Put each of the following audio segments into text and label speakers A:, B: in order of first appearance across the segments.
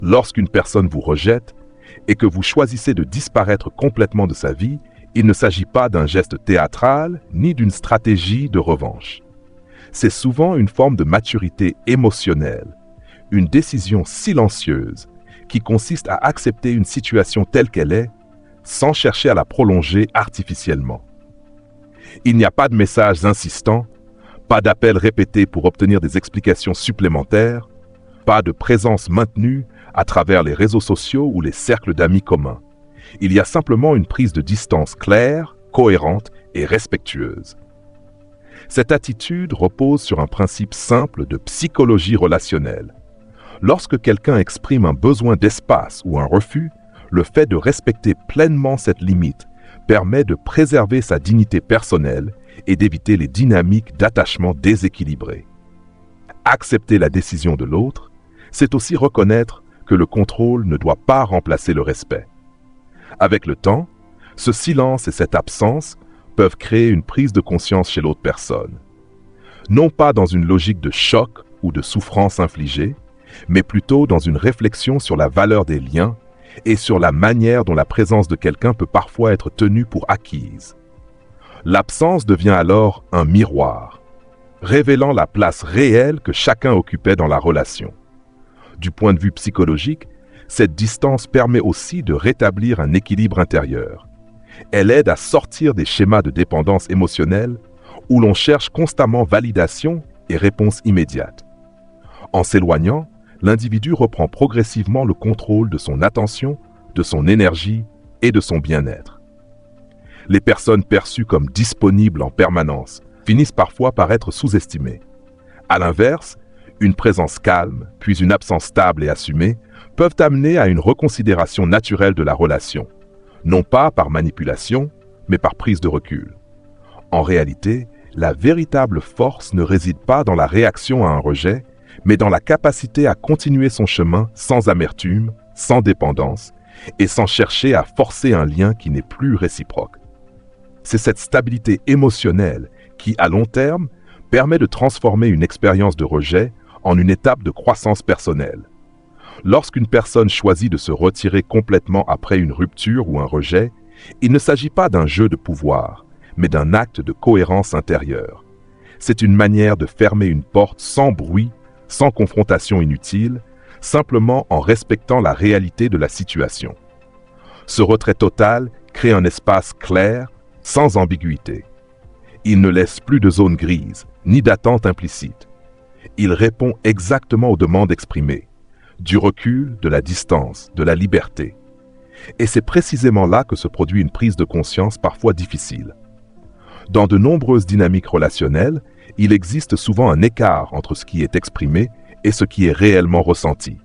A: Lorsqu'une personne vous rejette et que vous choisissez de disparaître complètement de sa vie, il ne s'agit pas d'un geste théâtral ni d'une stratégie de revanche. C'est souvent une forme de maturité émotionnelle, une décision silencieuse qui consiste à accepter une situation telle qu'elle est sans chercher à la prolonger artificiellement. Il n'y a pas de messages insistants, pas d'appels répétés pour obtenir des explications supplémentaires, pas de présence maintenue à travers les réseaux sociaux ou les cercles d'amis communs. Il y a simplement une prise de distance claire, cohérente et respectueuse. Cette attitude repose sur un principe simple de psychologie relationnelle. Lorsque quelqu'un exprime un besoin d'espace ou un refus, le fait de respecter pleinement cette limite permet de préserver sa dignité personnelle et d'éviter les dynamiques d'attachement déséquilibrées. Accepter la décision de l'autre, c'est aussi reconnaître que le contrôle ne doit pas remplacer le respect. Avec le temps, ce silence et cette absence peuvent créer une prise de conscience chez l'autre personne. Non pas dans une logique de choc ou de souffrance infligée, mais plutôt dans une réflexion sur la valeur des liens et sur la manière dont la présence de quelqu'un peut parfois être tenue pour acquise. L'absence devient alors un miroir, révélant la place réelle que chacun occupait dans la relation. Du point de vue psychologique, cette distance permet aussi de rétablir un équilibre intérieur. Elle aide à sortir des schémas de dépendance émotionnelle où l'on cherche constamment validation et réponse immédiate. En s'éloignant, l'individu reprend progressivement le contrôle de son attention, de son énergie et de son bien-être. Les personnes perçues comme disponibles en permanence finissent parfois par être sous-estimées. À l'inverse, une présence calme, puis une absence stable et assumée, peuvent amener à une reconsidération naturelle de la relation, non pas par manipulation, mais par prise de recul. En réalité, la véritable force ne réside pas dans la réaction à un rejet, mais dans la capacité à continuer son chemin sans amertume, sans dépendance, et sans chercher à forcer un lien qui n'est plus réciproque. C'est cette stabilité émotionnelle qui, à long terme, permet de transformer une expérience de rejet en une étape de croissance personnelle. Lorsqu'une personne choisit de se retirer complètement après une rupture ou un rejet, il ne s'agit pas d'un jeu de pouvoir, mais d'un acte de cohérence intérieure. C'est une manière de fermer une porte sans bruit, sans confrontation inutile, simplement en respectant la réalité de la situation. Ce retrait total crée un espace clair, sans ambiguïté. Il ne laisse plus de zone grise, ni d'attente implicite. Il répond exactement aux demandes exprimées, du recul, de la distance, de la liberté. Et c'est précisément là que se produit une prise de conscience parfois difficile. Dans de nombreuses dynamiques relationnelles, il existe souvent un écart entre ce qui est exprimé et ce qui est réellement ressenti.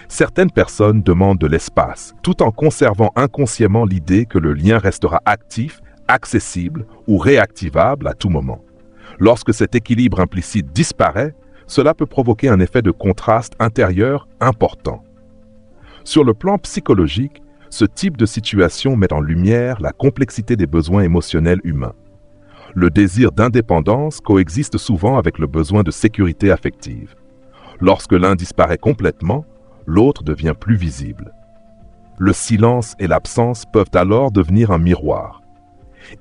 A: Certaines personnes demandent de l'espace, tout en conservant inconsciemment l'idée que le lien restera actif, accessible ou réactivable à tout moment. Lorsque cet équilibre implicite disparaît, cela peut provoquer un effet de contraste intérieur important. Sur le plan psychologique, ce type de situation met en lumière la complexité des besoins émotionnels humains. Le désir d'indépendance coexiste souvent avec le besoin de sécurité affective. Lorsque l'un disparaît complètement, l'autre devient plus visible. Le silence et l'absence peuvent alors devenir un miroir.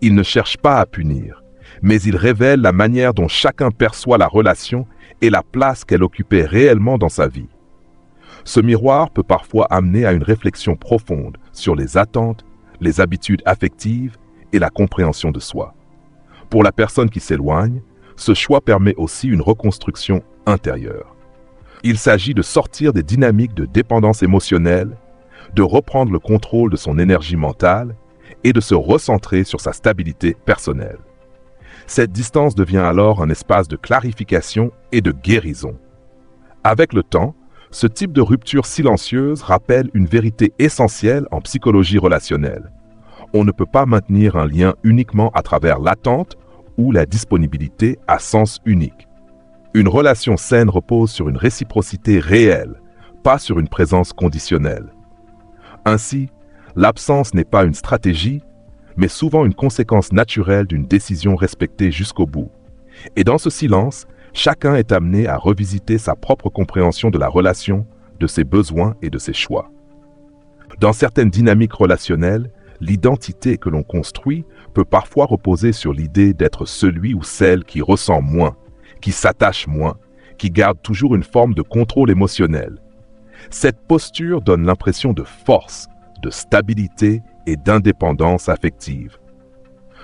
A: Ils ne cherchent pas à punir, mais ils révèlent la manière dont chacun perçoit la relation et la place qu'elle occupait réellement dans sa vie. Ce miroir peut parfois amener à une réflexion profonde sur les attentes, les habitudes affectives et la compréhension de soi. Pour la personne qui s'éloigne, ce choix permet aussi une reconstruction intérieure. Il s'agit de sortir des dynamiques de dépendance émotionnelle, de reprendre le contrôle de son énergie mentale et de se recentrer sur sa stabilité personnelle. Cette distance devient alors un espace de clarification et de guérison. Avec le temps, ce type de rupture silencieuse rappelle une vérité essentielle en psychologie relationnelle. On ne peut pas maintenir un lien uniquement à travers l'attente ou la disponibilité à sens unique. Une relation saine repose sur une réciprocité réelle, pas sur une présence conditionnelle. Ainsi, l'absence n'est pas une stratégie, mais souvent une conséquence naturelle d'une décision respectée jusqu'au bout. Et dans ce silence, chacun est amené à revisiter sa propre compréhension de la relation, de ses besoins et de ses choix. Dans certaines dynamiques relationnelles, l'identité que l'on construit peut parfois reposer sur l'idée d'être celui ou celle qui ressent moins, qui s'attache moins, qui garde toujours une forme de contrôle émotionnel. Cette posture donne l'impression de force, de stabilité et d'indépendance affective.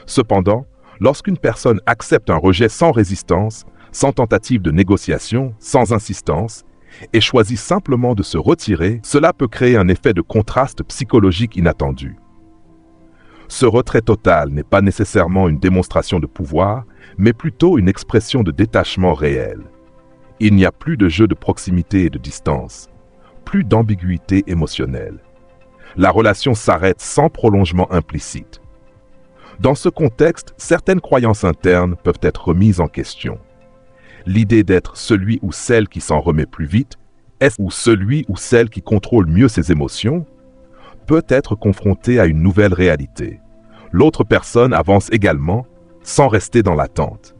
A: Cependant, lorsqu'une personne accepte un rejet sans résistance, sans tentative de négociation, sans insistance, et choisit simplement de se retirer, cela peut créer un effet de contraste psychologique inattendu. Ce retrait total n'est pas nécessairement une démonstration de pouvoir, mais plutôt une expression de détachement réel. Il n'y a plus de jeu de proximité et de distance, plus d'ambiguïté émotionnelle. La relation s'arrête sans prolongement implicite. Dans ce contexte, certaines croyances internes peuvent être remises en question. L'idée d'être celui ou celle qui s'en remet plus vite, est-ce ou celui ou celle qui contrôle mieux ses émotions, peut être confrontée à une nouvelle réalité. L'autre personne avance également, sans rester dans l'attente.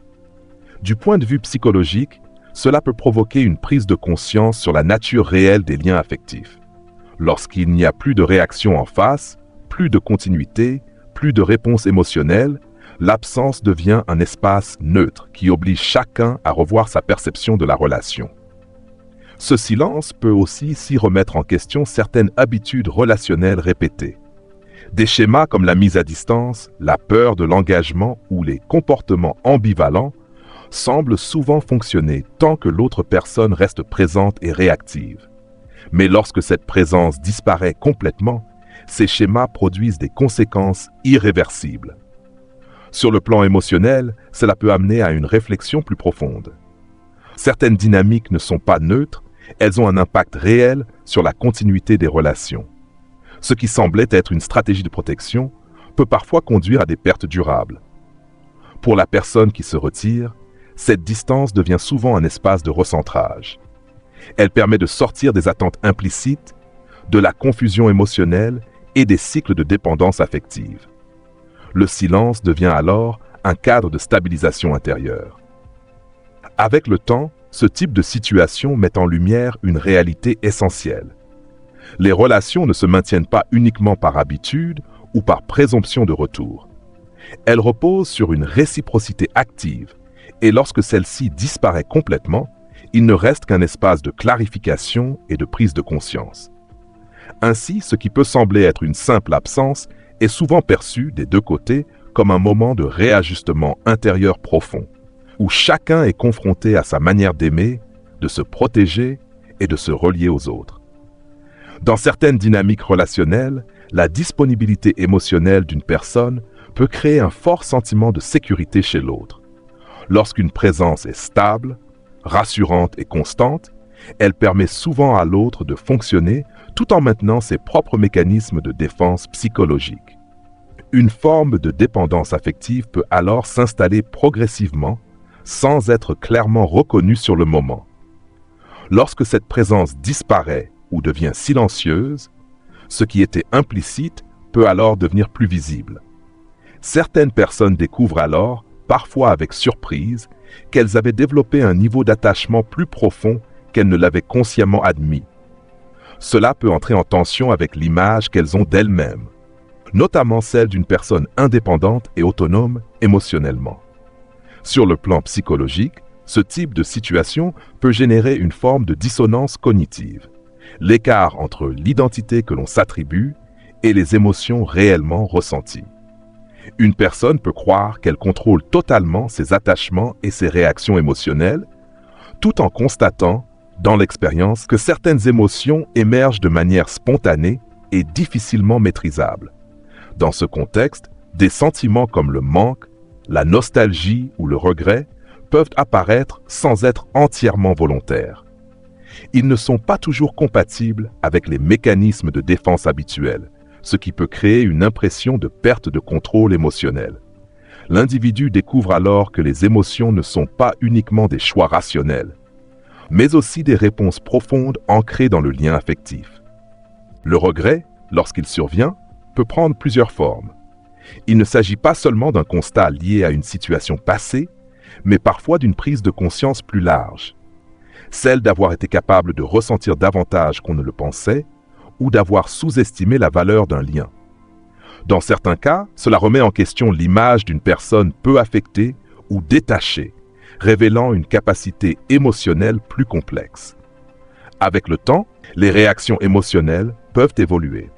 A: Du point de vue psychologique, cela peut provoquer une prise de conscience sur la nature réelle des liens affectifs. Lorsqu'il n'y a plus de réaction en face, plus de continuité, plus de réponse émotionnelle, l'absence devient un espace neutre qui oblige chacun à revoir sa perception de la relation. Ce silence peut aussi s'y remettre en question certaines habitudes relationnelles répétées. Des schémas comme la mise à distance, la peur de l'engagement ou les comportements ambivalents semblent souvent fonctionner tant que l'autre personne reste présente et réactive. Mais lorsque cette présence disparaît complètement, ces schémas produisent des conséquences irréversibles. Sur le plan émotionnel, cela peut amener à une réflexion plus profonde. Certaines dynamiques ne sont pas neutres, elles ont un impact réel sur la continuité des relations. Ce qui semblait être une stratégie de protection peut parfois conduire à des pertes durables. Pour la personne qui se retire, cette distance devient souvent un espace de recentrage. Elle permet de sortir des attentes implicites, de la confusion émotionnelle et des cycles de dépendance affective. Le silence devient alors un cadre de stabilisation intérieure. Avec le temps, ce type de situation met en lumière une réalité essentielle. Les relations ne se maintiennent pas uniquement par habitude ou par présomption de retour. Elles reposent sur une réciprocité active, et lorsque celle-ci disparaît complètement, il ne reste qu'un espace de clarification et de prise de conscience. Ainsi, ce qui peut sembler être une simple absence est souvent perçu des deux côtés comme un moment de réajustement intérieur profond, où chacun est confronté à sa manière d'aimer, de se protéger et de se relier aux autres. Dans certaines dynamiques relationnelles, la disponibilité émotionnelle d'une personne peut créer un fort sentiment de sécurité chez l'autre. Lorsqu'une présence est stable, rassurante et constante, elle permet souvent à l'autre de fonctionner tout en maintenant ses propres mécanismes de défense psychologique. Une forme de dépendance affective peut alors s'installer progressivement sans être clairement reconnue sur le moment. Lorsque cette présence disparaît ou devient silencieuse, ce qui était implicite peut alors devenir plus visible. Certaines personnes découvrent alors, parfois avec surprise, qu'elles avaient développé un niveau d'attachement plus profond qu'elles ne l'avaient consciemment admis. Cela peut entrer en tension avec l'image qu'elles ont d'elles-mêmes, notamment celle d'une personne indépendante et autonome émotionnellement. Sur le plan psychologique, ce type de situation peut générer une forme de dissonance cognitive, l'écart entre l'identité que l'on s'attribue et les émotions réellement ressenties. Une personne peut croire qu'elle contrôle totalement ses attachements et ses réactions émotionnelles, tout en constatant, dans l'expérience, que certaines émotions émergent de manière spontanée et difficilement maîtrisables. Dans ce contexte, des sentiments comme le manque, la nostalgie ou le regret peuvent apparaître sans être entièrement volontaires. Ils ne sont pas toujours compatibles avec les mécanismes de défense habituels, ce qui peut créer une impression de perte de contrôle émotionnel. L'individu découvre alors que les émotions ne sont pas uniquement des choix rationnels, mais aussi des réponses profondes ancrées dans le lien affectif. Le regret, lorsqu'il survient, peut prendre plusieurs formes. Il ne s'agit pas seulement d'un constat lié à une situation passée, mais parfois d'une prise de conscience plus large. celle d'avoir été capable de ressentir davantage qu'on ne le pensait, ou d'avoir sous-estimé la valeur d'un lien. Dans certains cas, cela remet en question l'image d'une personne peu affectée ou détachée, révélant une capacité émotionnelle plus complexe. Avec le temps, les réactions émotionnelles peuvent évoluer.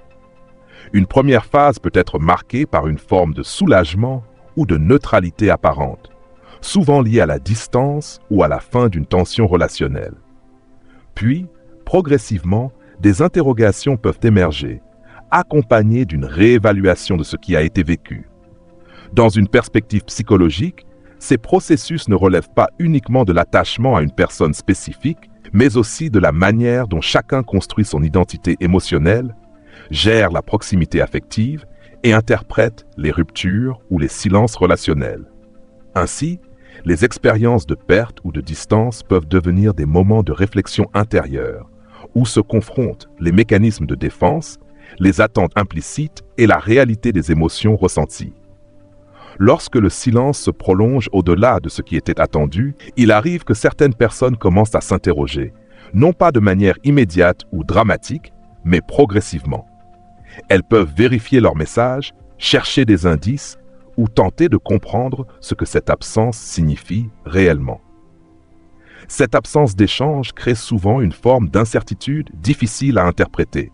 A: Une première phase peut être marquée par une forme de soulagement ou de neutralité apparente, souvent liée à la distance ou à la fin d'une tension relationnelle. Puis, progressivement, des interrogations peuvent émerger, accompagnées d'une réévaluation de ce qui a été vécu. Dans une perspective psychologique, ces processus ne relèvent pas uniquement de l'attachement à une personne spécifique, mais aussi de la manière dont chacun construit son identité émotionnelle, gère la proximité affective et interprète les ruptures ou les silences relationnels. Ainsi, les expériences de perte ou de distance peuvent devenir des moments de réflexion intérieure, où se confrontent les mécanismes de défense, les attentes implicites et la réalité des émotions ressenties. Lorsque le silence se prolonge au-delà de ce qui était attendu, il arrive que certaines personnes commencent à s'interroger, non pas de manière immédiate ou dramatique, mais progressivement. Elles peuvent vérifier leur message, chercher des indices ou tenter de comprendre ce que cette absence signifie réellement. Cette absence d'échange crée souvent une forme d'incertitude difficile à interpréter.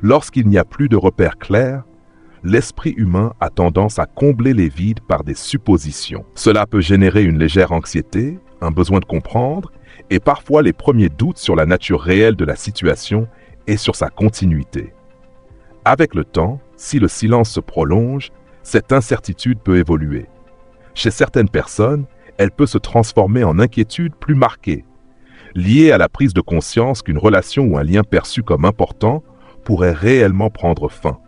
A: Lorsqu'il n'y a plus de repères clairs, l'esprit humain a tendance à combler les vides par des suppositions. Cela peut générer une légère anxiété, un besoin de comprendre, et parfois les premiers doutes sur la nature réelle de la situation et sur sa continuité. Avec le temps, si le silence se prolonge, cette incertitude peut évoluer. Chez certaines personnes, elle peut se transformer en inquiétude plus marquée, liée à la prise de conscience qu'une relation ou un lien perçu comme important pourrait réellement prendre fin.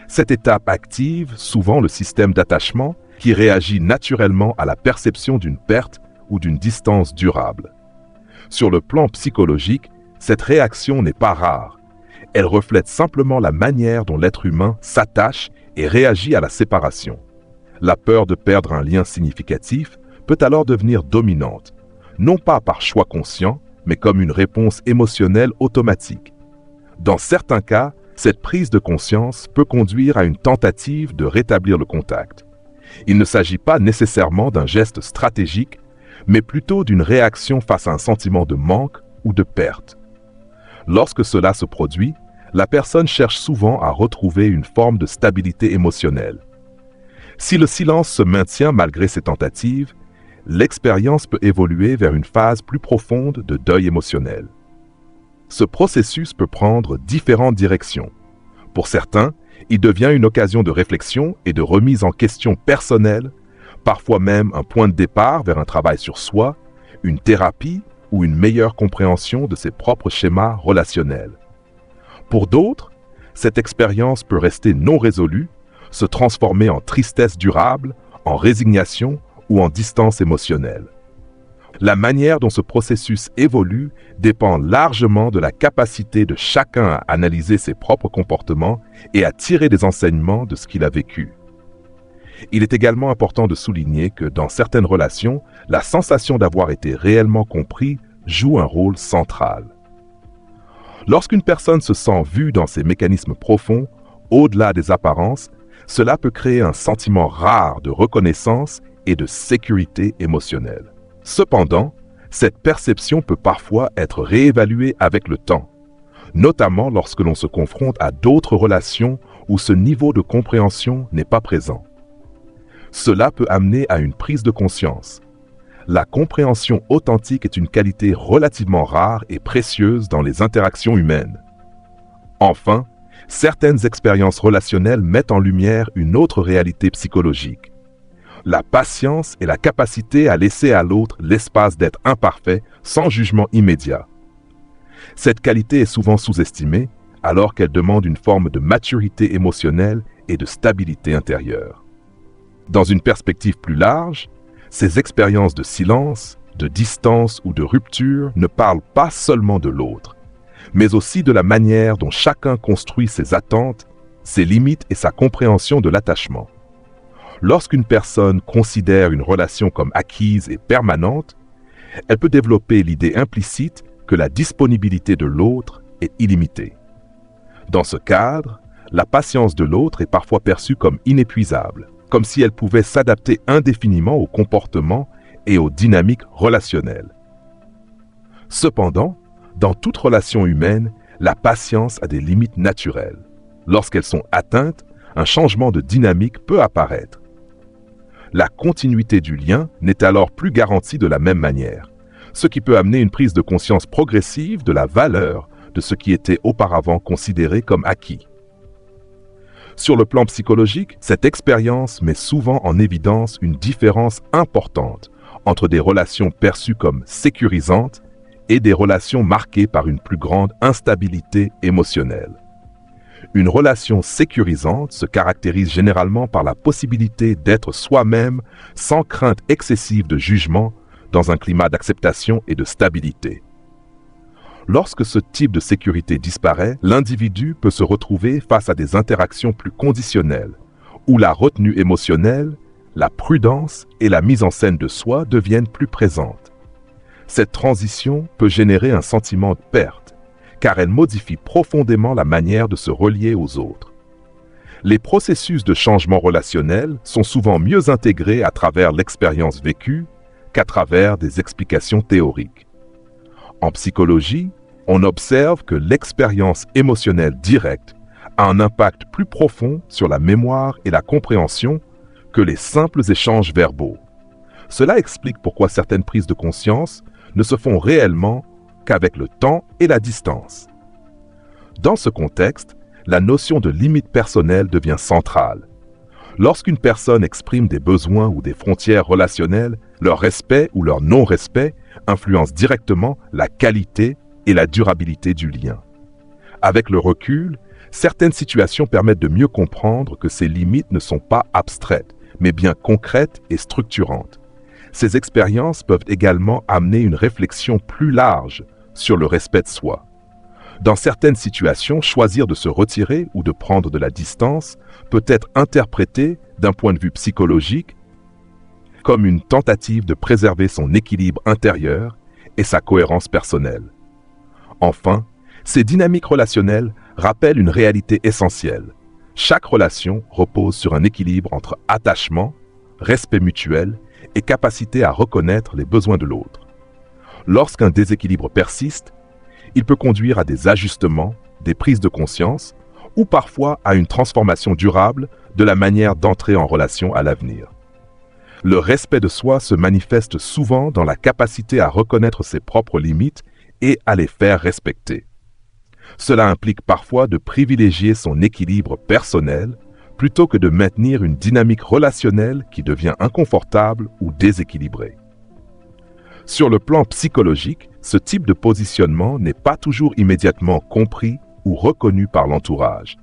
A: Cette étape active souvent le système d'attachement qui réagit naturellement à la perception d'une perte ou d'une distance durable. Sur le plan psychologique, cette réaction n'est pas rare. Elle reflète simplement la manière dont l'être humain s'attache et réagit à la séparation. La peur de perdre un lien significatif peut alors devenir dominante, non pas par choix conscient, mais comme une réponse émotionnelle automatique. Dans certains cas, cette prise de conscience peut conduire à une tentative de rétablir le contact. Il ne s'agit pas nécessairement d'un geste stratégique, mais plutôt d'une réaction face à un sentiment de manque ou de perte. Lorsque cela se produit, la personne cherche souvent à retrouver une forme de stabilité émotionnelle. Si le silence se maintient malgré ces tentatives, l'expérience peut évoluer vers une phase plus profonde de deuil émotionnel. Ce processus peut prendre différentes directions. Pour certains, il devient une occasion de réflexion et de remise en question personnelle, parfois même un point de départ vers un travail sur soi, une thérapie ou une meilleure compréhension de ses propres schémas relationnels. Pour d'autres, cette expérience peut rester non résolue, se transformer en tristesse durable, en résignation ou en distance émotionnelle. La manière dont ce processus évolue dépend largement de la capacité de chacun à analyser ses propres comportements et à tirer des enseignements de ce qu'il a vécu. Il est également important de souligner que dans certaines relations, la sensation d'avoir été réellement compris joue un rôle central. Lorsqu'une personne se sent vue dans ses mécanismes profonds, au-delà des apparences, cela peut créer un sentiment rare de reconnaissance et de sécurité émotionnelle. Cependant, cette perception peut parfois être réévaluée avec le temps, notamment lorsque l'on se confronte à d'autres relations où ce niveau de compréhension n'est pas présent. Cela peut amener à une prise de conscience. La compréhension authentique est une qualité relativement rare et précieuse dans les interactions humaines. Enfin, certaines expériences relationnelles mettent en lumière une autre réalité psychologique. La patience et la capacité à laisser à l'autre l'espace d'être imparfait sans jugement immédiat. Cette qualité est souvent sous-estimée, alors qu'elle demande une forme de maturité émotionnelle et de stabilité intérieure. Dans une perspective plus large, ces expériences de silence, de distance ou de rupture ne parlent pas seulement de l'autre, mais aussi de la manière dont chacun construit ses attentes, ses limites et sa compréhension de l'attachement. Lorsqu'une personne considère une relation comme acquise et permanente, Elle peut développer l'idée implicite que la disponibilité de l'autre est illimitée. Dans ce cadre, la patience de l'autre est parfois perçue comme inépuisable, comme si elle pouvait s'adapter indéfiniment aux comportements et aux dynamiques relationnelles. Cependant, dans toute relation humaine, la patience a des limites naturelles. Lorsqu'elles sont atteintes, un changement de dynamique peut apparaître. La continuité du lien n'est alors plus garantie de la même manière, ce qui peut amener une prise de conscience progressive de la valeur de ce qui était auparavant considéré comme acquis. Sur le plan psychologique, cette expérience met souvent en évidence une différence importante entre des relations perçues comme sécurisantes et des relations marquées par une plus grande instabilité émotionnelle. Une relation sécurisante se caractérise généralement par la possibilité d'être soi-même sans crainte excessive de jugement dans un climat d'acceptation et de stabilité. Lorsque ce type de sécurité disparaît, l'individu peut se retrouver face à des interactions plus conditionnelles, où la retenue émotionnelle, la prudence et la mise en scène de soi deviennent plus présentes. Cette transition peut générer un sentiment de perte, car elle modifie profondément la manière de se relier aux autres. Les processus de changement relationnel sont souvent mieux intégrés à travers l'expérience vécue qu'à travers des explications théoriques. En psychologie, on observe que l'expérience émotionnelle directe a un impact plus profond sur la mémoire et la compréhension que les simples échanges verbaux. Cela explique pourquoi certaines prises de conscience ne se font réellement qu'avec le temps et la distance. Dans ce contexte, la notion de limite personnelle devient centrale. Lorsqu'une personne exprime des besoins ou des frontières relationnelles, leur respect ou leur non-respect influence directement la qualité et la durabilité du lien. Avec le recul, certaines situations permettent de mieux comprendre que ces limites ne sont pas abstraites, mais bien concrètes et structurantes. Ces expériences peuvent également amener une réflexion plus large sur le respect de soi. Dans certaines situations, choisir de se retirer ou de prendre de la distance peut être interprété d'un point de vue psychologique comme une tentative de préserver son équilibre intérieur et sa cohérence personnelle. Enfin, ces dynamiques relationnelles rappellent une réalité essentielle. Chaque relation repose sur un équilibre entre attachement, respect mutuel et capacité à reconnaître les besoins de l'autre. Lorsqu'un déséquilibre persiste, il peut conduire à des ajustements, des prises de conscience ou parfois à une transformation durable de la manière d'entrer en relation à l'avenir. Le respect de soi se manifeste souvent dans la capacité à reconnaître ses propres limites et à les faire respecter. Cela implique parfois de privilégier son équilibre personnel plutôt que de maintenir une dynamique relationnelle qui devient inconfortable ou déséquilibrée. Sur le plan psychologique, ce type de positionnement n'est pas toujours immédiatement compris ou reconnu par l'entourage.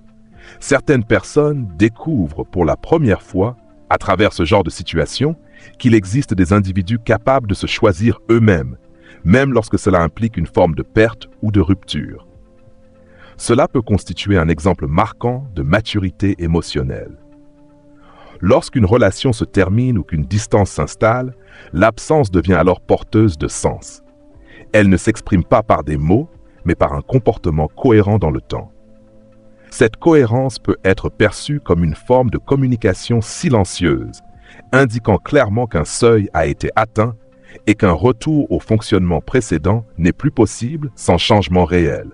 A: Certaines personnes découvrent pour la première fois, à travers ce genre de situation, qu'il existe des individus capables de se choisir eux-mêmes, même lorsque cela implique une forme de perte ou de rupture. Cela peut constituer un exemple marquant de maturité émotionnelle. Lorsqu'une relation se termine ou qu'une distance s'installe, l'absence devient alors porteuse de sens. Elle ne s'exprime pas par des mots, mais par un comportement cohérent dans le temps. Cette cohérence peut être perçue comme une forme de communication silencieuse, indiquant clairement qu'un seuil a été atteint et qu'un retour au fonctionnement précédent n'est plus possible sans changement réel.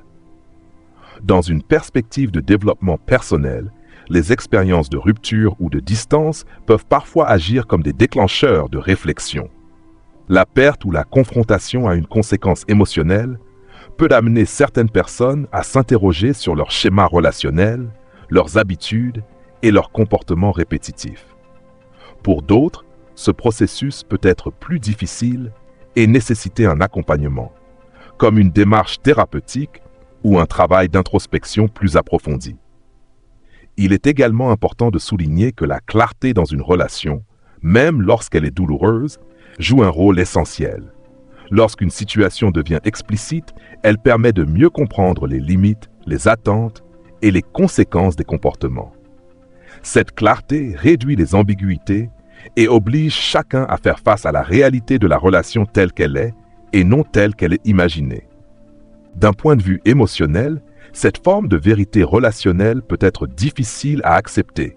A: Dans une perspective de développement personnel, les expériences de rupture ou de distance peuvent parfois agir comme des déclencheurs de réflexion. La perte ou la confrontation à une conséquence émotionnelle peut amener certaines personnes à s'interroger sur leur schéma relationnel, leurs habitudes et leurs comportements répétitifs. Pour d'autres, ce processus peut être plus difficile et nécessiter un accompagnement, comme une démarche thérapeutique ou un travail d'introspection plus approfondi. Il est également important de souligner que la clarté dans une relation, même lorsqu'elle est douloureuse, joue un rôle essentiel. Lorsqu'une situation devient explicite, elle permet de mieux comprendre les limites, les attentes et les conséquences des comportements. Cette clarté réduit les ambiguïtés et oblige chacun à faire face à la réalité de la relation telle qu'elle est et non telle qu'elle est imaginée. D'un point de vue émotionnel, cette forme de vérité relationnelle peut être difficile à accepter,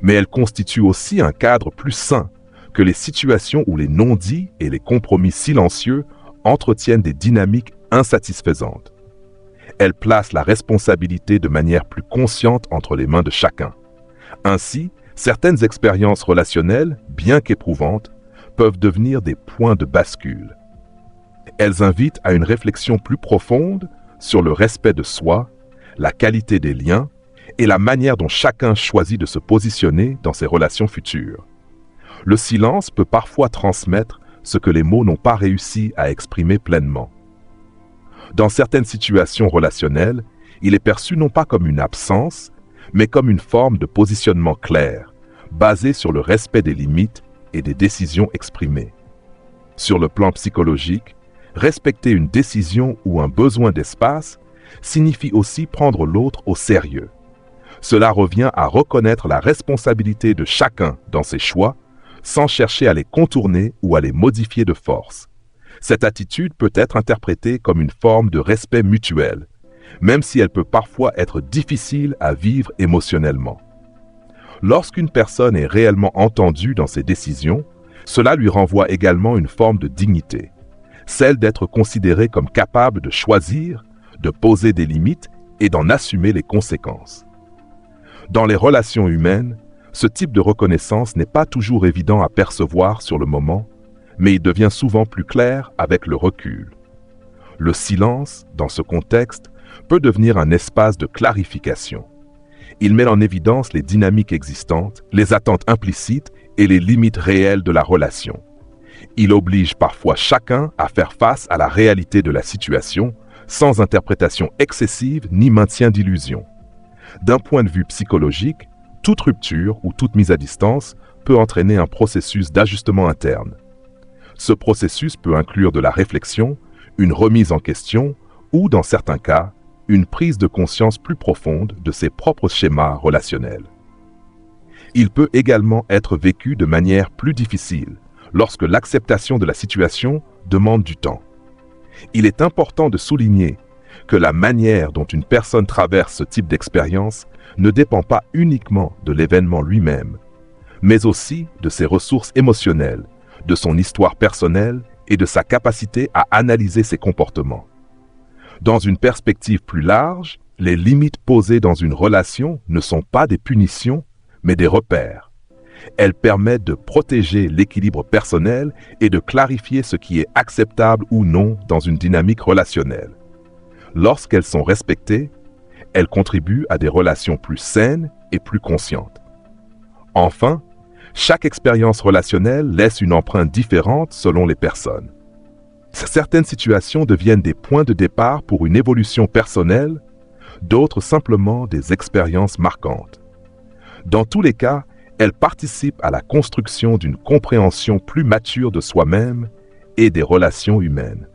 A: mais elle constitue aussi un cadre plus sain que les situations où les non-dits et les compromis silencieux entretiennent des dynamiques insatisfaisantes. Elle place la responsabilité de manière plus consciente entre les mains de chacun. Ainsi, certaines expériences relationnelles, bien qu'éprouvantes, peuvent devenir des points de bascule. Elles invitent à une réflexion plus profonde sur le respect de soi, la qualité des liens et la manière dont chacun choisit de se positionner dans ses relations futures. Le silence peut parfois transmettre ce que les mots n'ont pas réussi à exprimer pleinement. Dans certaines situations relationnelles, il est perçu non pas comme une absence, mais comme une forme de positionnement clair, basé sur le respect des limites et des décisions exprimées. Sur le plan psychologique, respecter une décision ou un besoin d'espace signifie aussi prendre l'autre au sérieux. Cela revient à reconnaître la responsabilité de chacun dans ses choix, sans chercher à les contourner ou à les modifier de force. Cette attitude peut être interprétée comme une forme de respect mutuel, même si elle peut parfois être difficile à vivre émotionnellement. Lorsqu'une personne est réellement entendue dans ses décisions, cela lui renvoie également une forme de dignité, celle d'être considérée comme capable de choisir, de poser des limites et d'en assumer les conséquences. Dans les relations humaines, ce type de reconnaissance n'est pas toujours évident à percevoir sur le moment, mais il devient souvent plus clair avec le recul. Le silence, dans ce contexte, peut devenir un espace de clarification. Il met en évidence les dynamiques existantes, les attentes implicites et les limites réelles de la relation. Il oblige parfois chacun à faire face à la réalité de la situation, sans interprétation excessive ni maintien d'illusions. D'un point de vue psychologique, toute rupture ou toute mise à distance peut entraîner un processus d'ajustement interne. Ce processus peut inclure de la réflexion, une remise en question ou, dans certains cas, une prise de conscience plus profonde de ses propres schémas relationnels. Il peut également être vécu de manière plus difficile lorsque l'acceptation de la situation demande du temps. Il est important de souligner que la manière dont une personne traverse ce type d'expérience ne dépend pas uniquement de l'événement lui-même, mais aussi de ses ressources émotionnelles, de son histoire personnelle et de sa capacité à analyser ses comportements. Dans une perspective plus large, les limites posées dans une relation ne sont pas des punitions, mais des repères. Elles permettent de protéger l'équilibre personnel et de clarifier ce qui est acceptable ou non dans une dynamique relationnelle. Lorsqu'elles sont respectées, elles contribuent à des relations plus saines et plus conscientes. Enfin, chaque expérience relationnelle laisse une empreinte différente selon les personnes. Certaines situations deviennent des points de départ pour une évolution personnelle, d'autres simplement des expériences marquantes. Dans tous les cas, elles participent à la construction d'une compréhension plus mature de soi-même et des relations humaines.